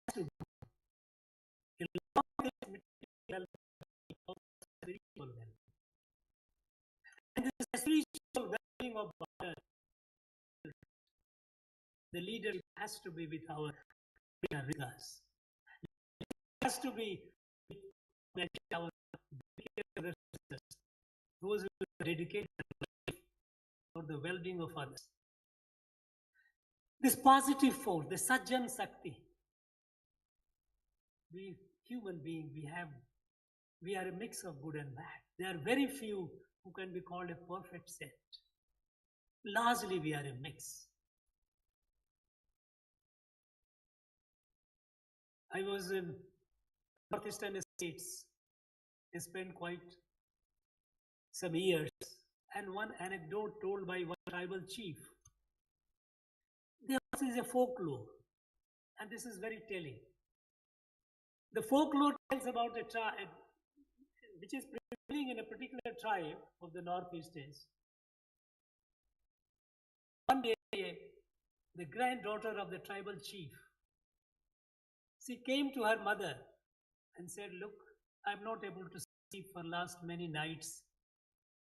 has to and this spiritual well-being of Bharat, the leadership has to be with our us. It has to be with our those who dedicate for the well-being of others. This positive force, the Sajjan Sakti, we human beings, we are a mix of good and bad. There are very few who can be called a perfect set. Largely we are a mix. I was in northeastern states. I spent quite some years, and one anecdote told by one tribal chief. This is a folklore, and this is very telling. The folklore tells about a tribe which is prevailing in a particular tribe of the Northeast is. One day, the granddaughter of the tribal chief, she came to her mother and said, "Look, I'm not able to sleep for last many nights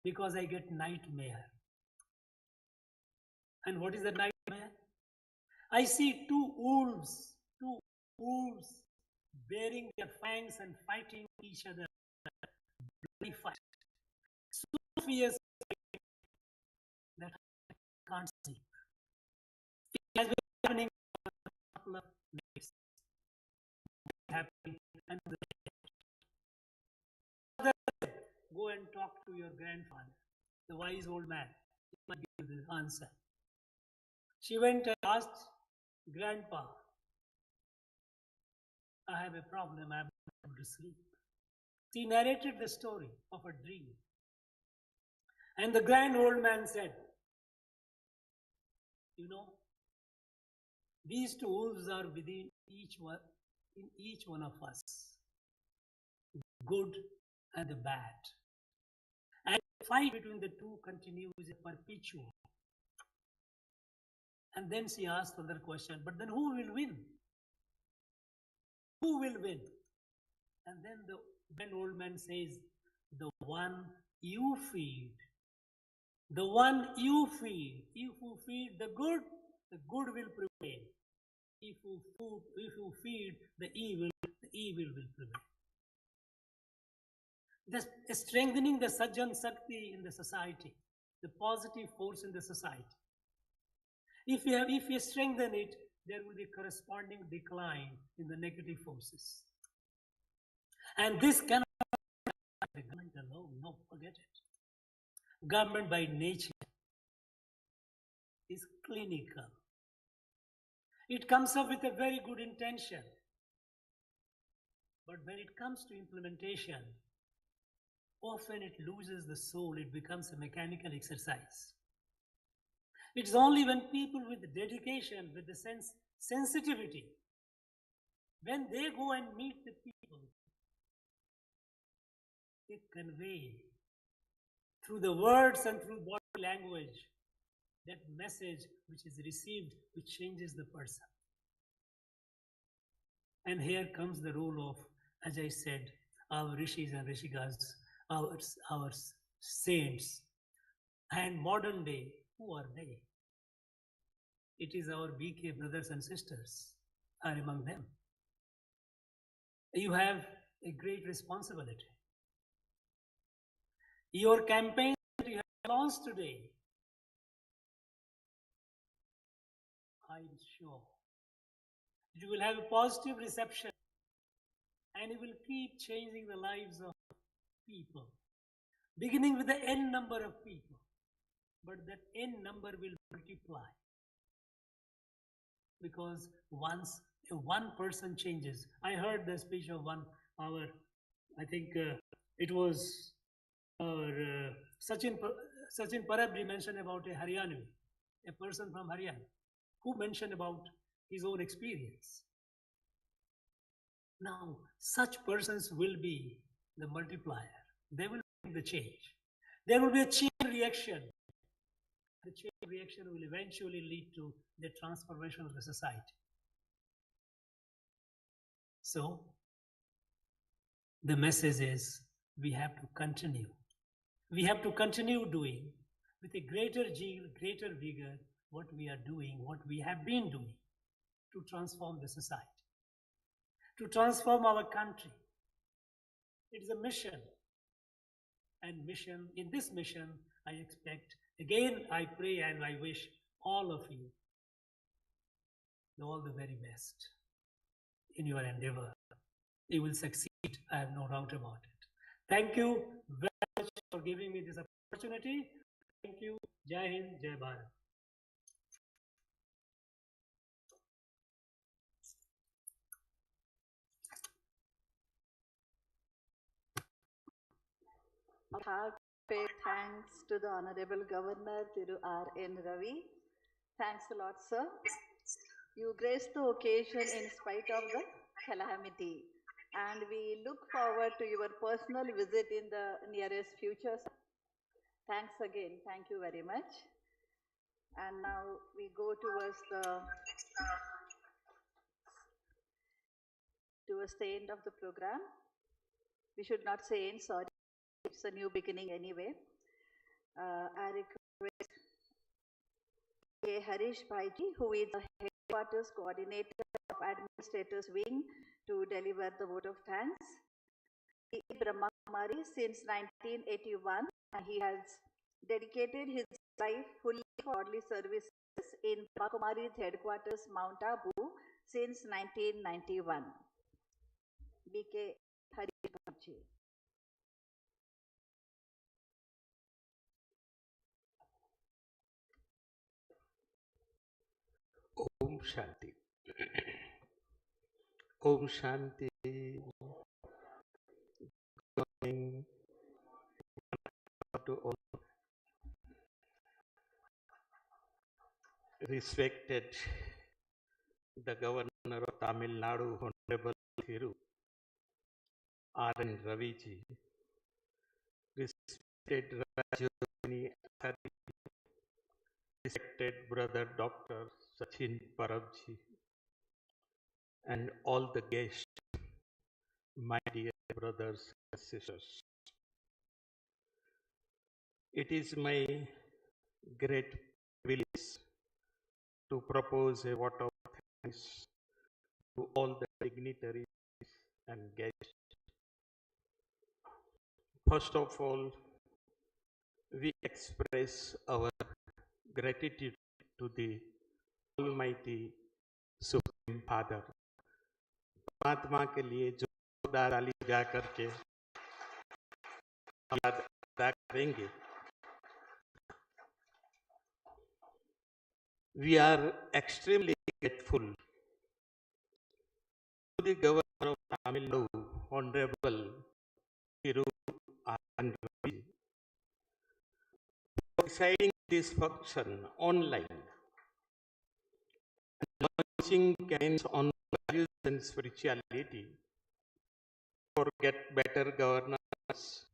because I get nightmare." And what is the nightmare? I see two wolves bearing their fangs and fighting each other. Bloody fight. So fierce that I can't sleep. It has been happening for a couple of days. Happening, and go and talk to your grandfather, the wise old man. He might give you the answer. She went and asked Grandpa, "I have a problem, I'm not able to sleep." She narrated the story of her dream. And the grand old man said, "You know, these two wolves are within in each one of us, good and the bad. And the fight between the two continues perpetual." And then she asked another question, "But then who will win? Who will win?" And then the grand old man says, "The one you feed. The one you feed. If you feed the good will prevail. If you feed the evil will prevail." Thus, strengthening the Sajjan Sakti in the society, the positive force in the society. If you strengthen it, there will be corresponding decline in the negative forces. And this cannot be the government alone. No, forget it. Government by nature is clinical. It comes up with a very good intention. But when it comes to implementation, often it loses the soul. It becomes a mechanical exercise. It's only when people with dedication, with the sensitivity, when they go and meet the people, they convey through the words and through body language that message which is received, which changes the person. And here comes the role of, as I said, our rishis and rishikas, our saints. And modern day, who are they? It is our BK brothers and sisters are among them. You have a great responsibility. Your campaign that you have launched today, I'm sure you will have a positive reception and you will keep changing the lives of people, beginning with the n number of people, but that n number will multiply. Because once one person changes, I heard the speech of I think it was our Sachin Parab mentioned about a Haryana, a person from Haryana, who mentioned about his own experience. Now, such persons will be the multiplier. They will bring the change. There will be a chain reaction. The chain reaction will eventually lead to the transformation of the society. So, the message is we have to continue. We have to continue doing with a greater zeal, greater vigor what we are doing, what we have been doing to transform the society, to transform our country. It is a mission. And in this mission, I expect, again, I pray and I wish all of you all the very best in your endeavor. You will succeed, I have no doubt about it. Thank you very much for giving me this opportunity. Thank you. Jai Hind, Jai Bharat. Have pay thanks to the Honorable Governor Thiru R.N. Ravi. Thanks a lot, sir. You graced the occasion in spite of the calamity, and we look forward to your personal visit in the nearest future. Thanks again. Thank you very much. And now we go towards the end of the program. We should not say end, sorry. It's a new beginning anyway. I request A. Harish Bhaiji, who is the headquarters coordinator of Administrators Wing, to deliver the vote of thanks. Brahma Kumaris since 1981, and he has dedicated his life fully for godly services in Brahma Kumaris headquarters, Mount Abu, since 1991. BK Asha. Om Shanti. Om Shanti. Good morning to all. Respected the Governor of Tamil Nadu, Hon'ble Thiru, R.N. Ravi ji. Respected Rajyogini, respected brother Dr. Sachin Parab ji, and all the guests, my dear brothers and sisters. It is my great privilege to propose a vote of thanks to all the dignitaries and guests. First of all, we express our gratitude to the Almighty Supreme Father. परमात्मा के लिए जोरदार ताली बजा करके अदा करेंगे. We are extremely grateful to the Governor of Tamil Nadu, Honorable Thiru R.N. Ravi, for deciding this function online and launching campaigns on values and spirituality for get better governance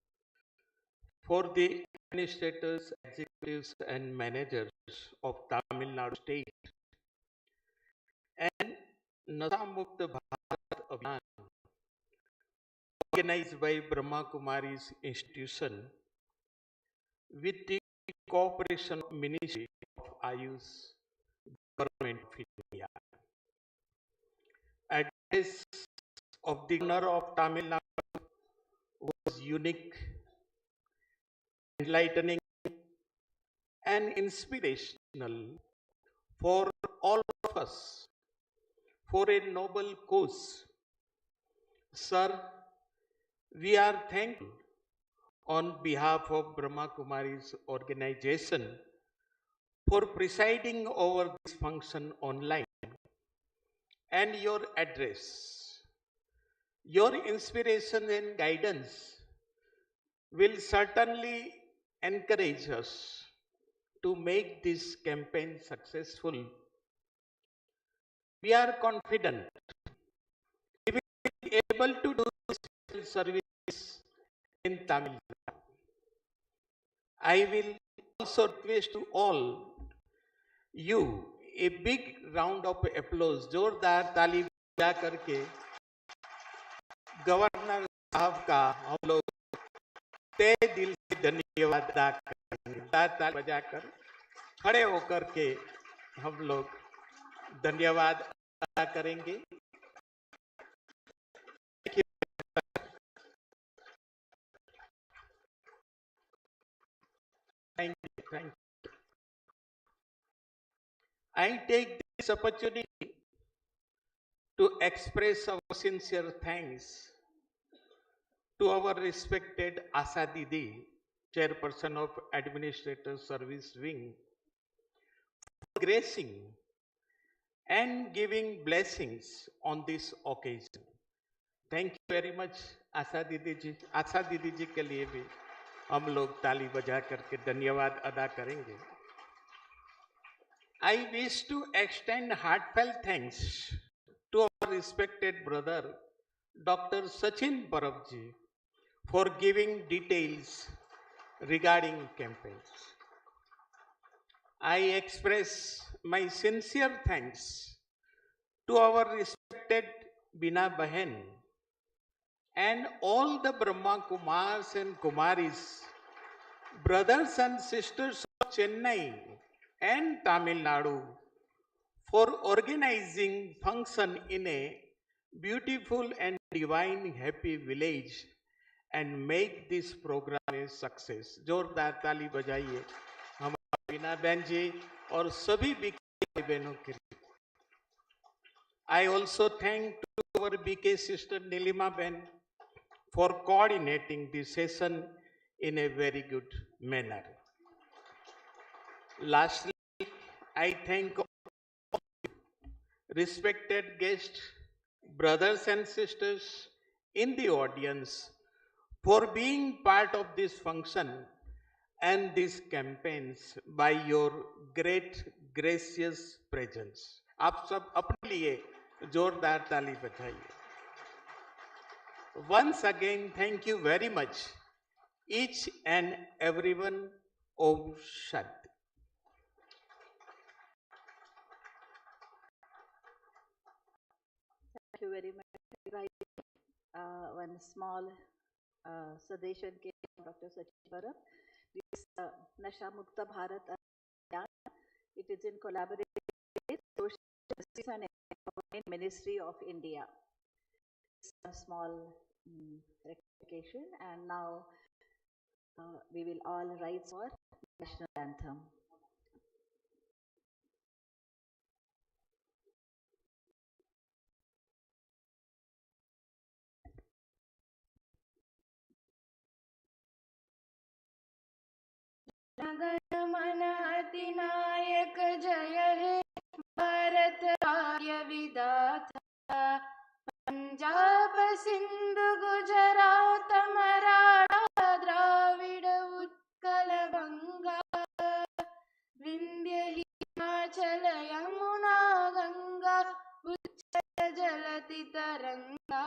for the administrators, executives, and managers of Tamil Nadu state, and Nasha Mukt Bharat Abhiyaan, organized by Brahma Kumaris institution with the cooperation of Ministry of Ayush, Government of India. Address of the Governor of Tamil Nadu was unique, enlightening, and inspirational for all of us for a noble cause. Sir, we are thankful on behalf of Brahma Kumaris organization for presiding over this function online and your address. Your inspiration and guidance will certainly encourage us to make this campaign successful. We are confident we will be able to do this service in Tamil Nadu. I will also request to all you a big round of applause, जोरदार ताली बजा करके governor साहब का हम लोग तहे दिल से धन्यवाद अदा करेंगे. ताली बजाकर खड़े होकर के हम लोग धन्यवाद अदा करेंगे. Thank you. Thank you. I take this opportunity to express our sincere thanks to our respected Asha Didi, Chairperson of Administrative Service Wing, for gracing and giving blessings on this occasion. Thank you very much, Asha Didi ji. Asha Didi ji के लिए भी हम लोग ताली बजा करके धन्यवाद अदा करेंगे. I wish to extend heartfelt thanks to our respected brother Dr. Sachin Parab ji for giving details regarding campaigns. I express my sincere thanks to our respected Bina Bahen and all the Brahma Kumars and Kumaris, brothers and sisters of Chennai and Tamil Nadu for organizing function in a beautiful and divine happy village and make this program a success. जोरदार ताली बजाइए हमारे बीना बहन जी और सभी BK बहनों के लिए. I also thank to our BK sister Nilima Ben for coordinating the session in a very good manner. Lastly, I thank respected guests, brothers and sisters in the audience for being part of this function and these campaigns by your great gracious presence. आप सब अपने लिए जोरदार ताली बजाइए. Once again, thank you very much, each and everyone. Om Shanti. Thank you very much. One small suggestion came from Dr. Sachin Parab. This Nasha Mukt Bharat Abhiyaan, it is in collaboration with Social Justice and Empowerment Ministry of India. A small rectification, and now we will all rise for national anthem. गण अधिनायक जय हे भारत भाग्य विधाता. पंजाब सिंध गुजरात मराठा द्राविड उत्कल बंगा. विंध्य हिमाचल यमुना गंगा उच्चल जलति तरंगा.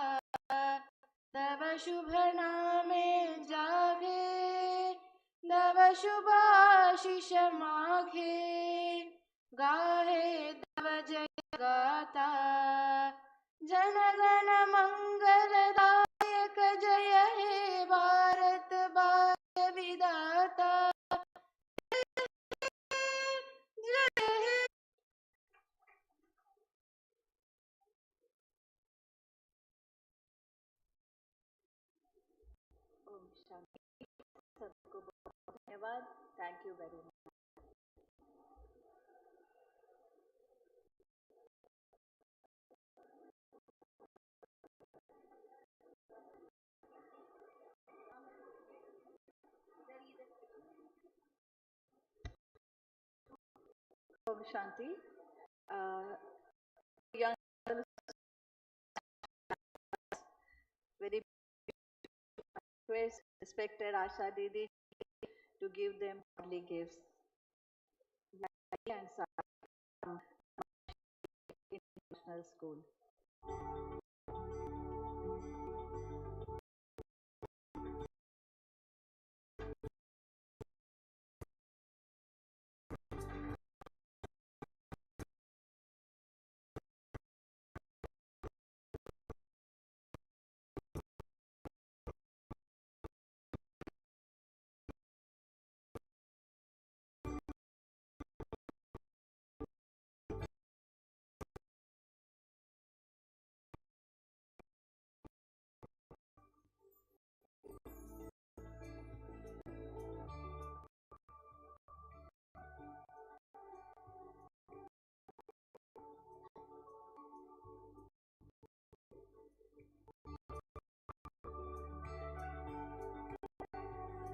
तव शुभ नामे जागे तव शुभाशिष माघे. गाहे तव जय गाथा जन गण मंगलदायक जय हे भारत भाग्य विधाता. Om Shanti. सबको बहुत धन्यवाद. Thank you very much. Om Shanti. Young girls, very request respected Asha Didi to give them godly gifts. And some international school.